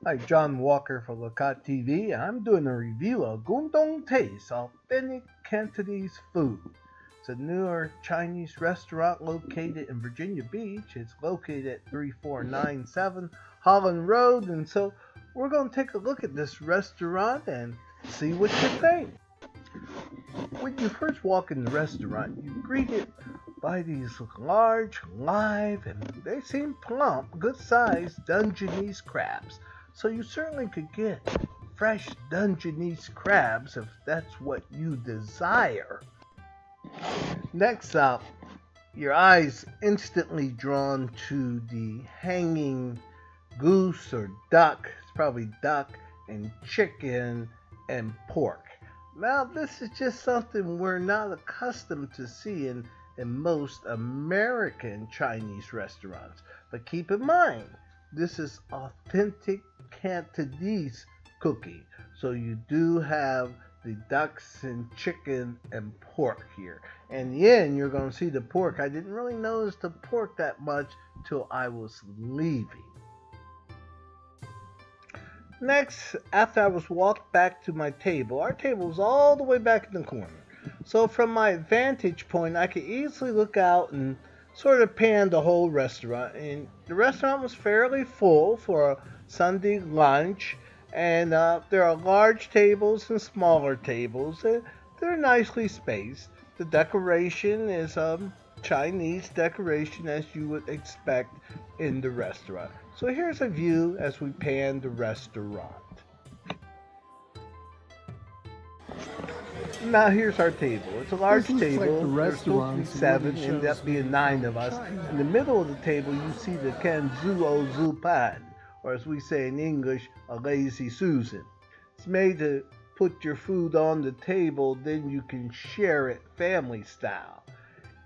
Hi, John Walker for Lakat TV. I'm doing a review of GuangDong Taste, authentic Cantonese food. It's a newer Chinese restaurant located in Virginia Beach. It's located at 3497 Holland Road, and so we're going to take a look at this restaurant and see what you think. When you first walk in the restaurant, you're greeted by these large, live, and they seem plump, good-sized Dungeness crabs. So you certainly could get fresh Dungeness crabs if that's what you desire. Next up, your eyes instantly drawn to the hanging goose or duck. It's probably duck and chicken and pork. Now, this is just something we're not accustomed to seeing in most American Chinese restaurants. But keep in mind, this is authentic Cantonese cooking. So you do have the ducks and chicken and pork here. And in the end, you're going to see the pork. I didn't really notice the pork that much till I was leaving. Next, after I was walked back to my table, our table was all the way back in the corner. So from my vantage point, I could easily look out and sort of pan the whole restaurant. And the restaurant was fairly full for a Sunday lunch. And there are large tables and smaller tables. They're nicely spaced. The decoration is Chinese decoration as you would expect in the restaurant. So here's a view as we pan the restaurant. Now here's our table. It's a large table. There's supposed to be 7, ended up being 9 of us. In the middle of the table, you see the Kanzuo Zupan, or as we say in English, a lazy Susan. It's made to put your food on the table, then you can share it family style.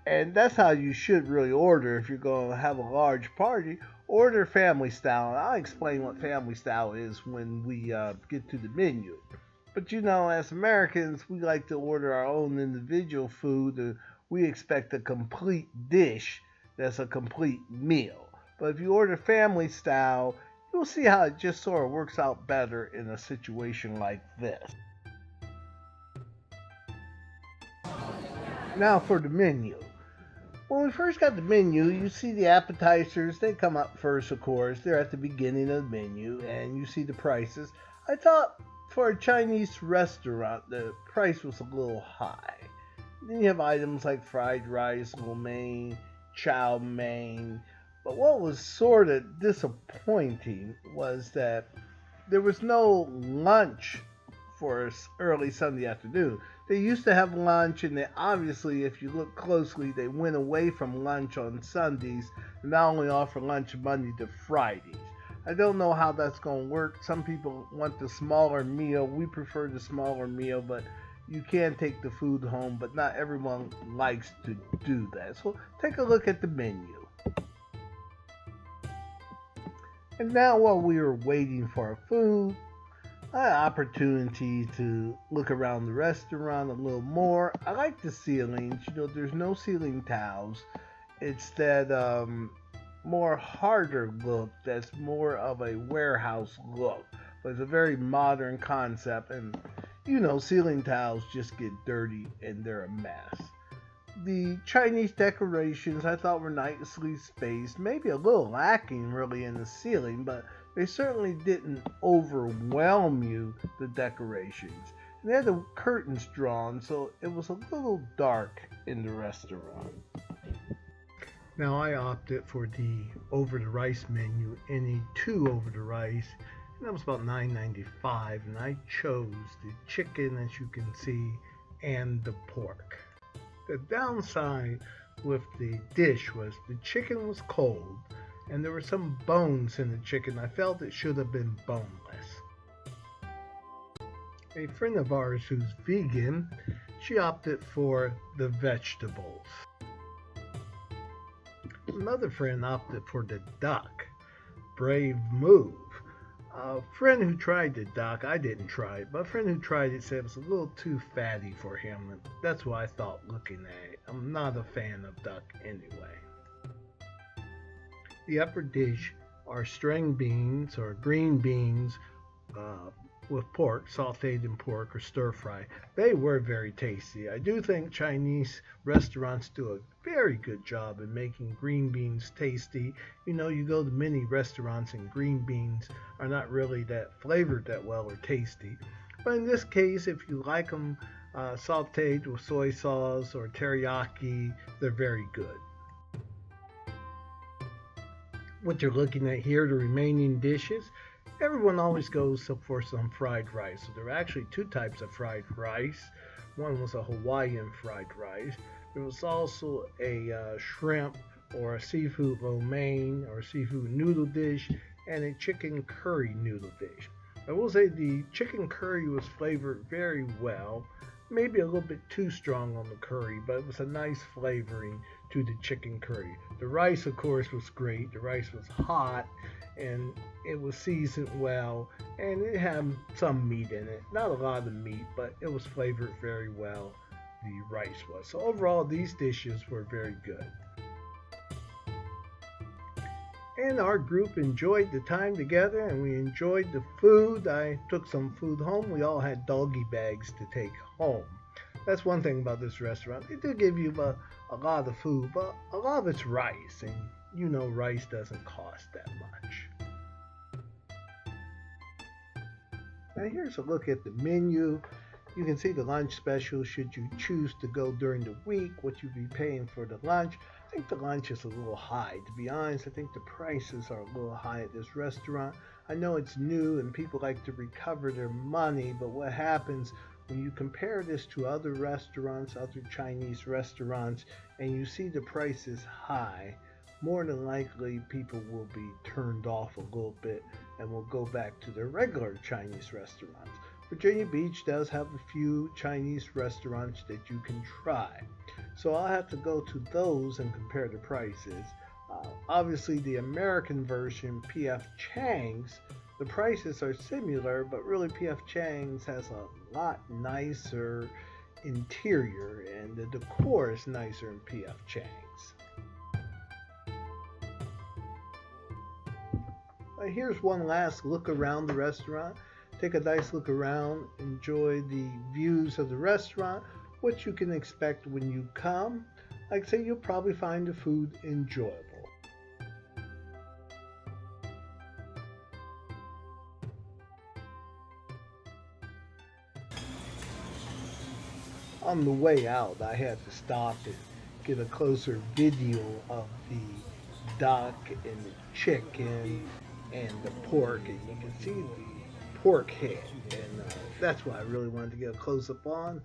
And that's how you should really order if you're going to have a large party. Order family style. And I'll explain what family style is when we get to the menu. But you know, as Americans, we like to order our own individual food. We expect a complete dish that's a complete meal. But if you order family style, you'll see how it just sort of works out better in a situation like this. Now for the menu. When we first got the menu, you see the appetizers. They come up first, of course. They're at the beginning of the menu, and you see the prices. I thought for a Chinese restaurant, the price was a little high. Then you have items like fried rice, lo mein, chow mein. But what was sort of disappointing was that there was no lunch for early Sunday afternoon. They used to have lunch, and they obviously, if you look closely, they went away from lunch on Sundays and now only offer lunch Monday to Fridays. I don't know how that's going to work. Some people want the smaller meal. We prefer the smaller meal, but you can take the food home, but not everyone likes to do that. So take a look at the menu. And now while we were waiting for our food, I had an opportunity to look around the restaurant a little more. I like the ceilings. You know, there's no ceiling tiles. It's that more harder look that's more of a warehouse look. But it's a very modern concept, and you know, ceiling tiles just get dirty and they're a mess. The Chinese decorations I thought were nicely spaced, maybe a little lacking really in the ceiling, but they certainly didn't overwhelm you, the decorations. And they had the curtains drawn, so it was a little dark in the restaurant. Now I opted for the over the rice menu, any 2 over the rice, and that was about $9.95, and I chose the chicken, as you can see, and the pork. The downside with the dish was the chicken was cold, and there were some bones in the chicken. I felt it should have been boneless. A friend of ours who's vegan, she opted for the vegetables. Another friend opted for the duck. Brave move. A friend who tried the duck, I didn't try it, but a friend who tried it said it was a little too fatty for him, and that's what I thought looking at it. I'm not a fan of duck anyway. The upper dish are string beans or green beans with pork, sauteed in pork or stir fry. They were very tasty. I do think Chinese restaurants do a very good job in making green beans tasty. You know, you go to many restaurants and green beans are not really that flavored that well or tasty. But in this case, if you like them sauteed with soy sauce or teriyaki, they're very good. What you're looking at here, the remaining dishes, everyone always goes for some fried rice. So there are actually two types of fried rice. One was a Hawaiian fried rice. There was also a shrimp or a seafood lo mein or seafood noodle dish and a chicken curry noodle dish. I will say the chicken curry was flavored very well, maybe a little bit too strong on the curry, but it was a nice flavoring to the chicken curry. The rice, of course, was great. The rice was hot and it was seasoned well, and it had some meat in it. Not a lot of meat, but it was flavored very well, the rice was. So overall, these dishes were very good. And our group enjoyed the time together and we enjoyed the food. I took some food home. We all had doggy bags to take home. That's one thing about this restaurant. They do give you a lot of food, but a lot of it's rice, and you know rice doesn't cost that much. Now here's a look at the menu. You can see the lunch special should you choose to go during the week, what you'd be paying for the lunch. I think the lunch is a little high. To be honest, I think the prices are a little high at this restaurant. I know it's new and people like to recover their money, but what happens when you compare this to other restaurants, other Chinese restaurants, and you see the prices high, more than likely people will be turned off a little bit and will go back to their regular Chinese restaurants. Virginia Beach does have a few Chinese restaurants that you can try. So I'll have to go to those and compare the prices. Obviously the American version, P.F. Chang's, the prices are similar, but really P.F. Chang's has a lot nicer interior and the decor is nicer in P.F. Chang's. Here's one last look around the restaurant. Take a nice look around, enjoy the views of the restaurant, what you can expect when you come. Like I say, you'll probably find the food enjoyable. On the way out, I had to stop and get a closer video of the duck and the chicken and the pork, and you can see the pork head, and that's what I really wanted to get a close-up on.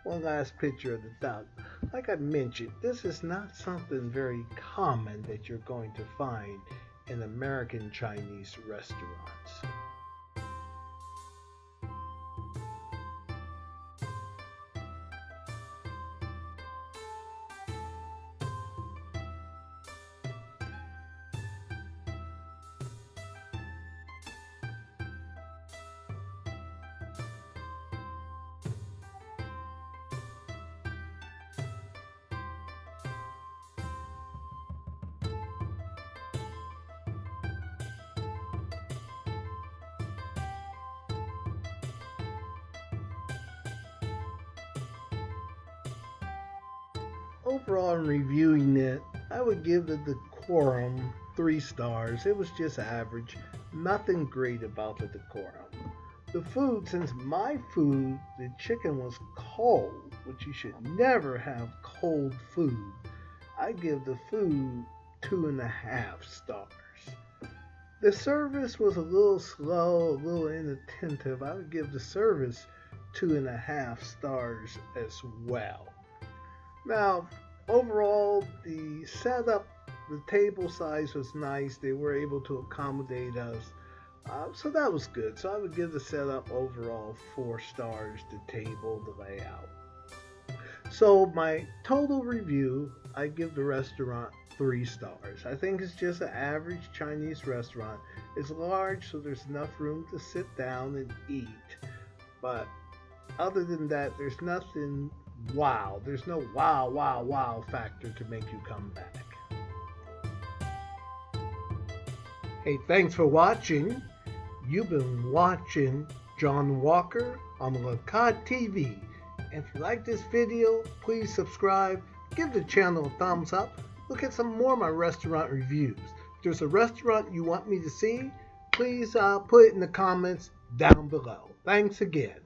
One last picture of the duck. Like I mentioned, this is not something very common that you're going to find in American Chinese restaurants. Overall, in reviewing it, I would give the decorum 3 stars. It was just average. Nothing great about the decorum. The food, since my food, the chicken was cold, which you should never have cold food, I give the food 2.5 stars. The service was a little slow, a little inattentive. I would give the service 2.5 stars as well. Now, overall, the setup, the table size was nice. They were able to accommodate us. So that was good. So I would give the setup overall 4 stars, the table, the layout. So my total review, I give the restaurant 3 stars. I think it's just an average Chinese restaurant. It's large, so there's enough room to sit down and eat. But other than that, there's nothing wow. There's no wow factor to make you come back. Hey, thanks for watching. You've been watching John Walker on LaCat TV. And if you like this video, please subscribe, give the channel a thumbs up, look at some more of my restaurant reviews. If there's a restaurant you want me to see, please put it in the comments down below. Thanks again.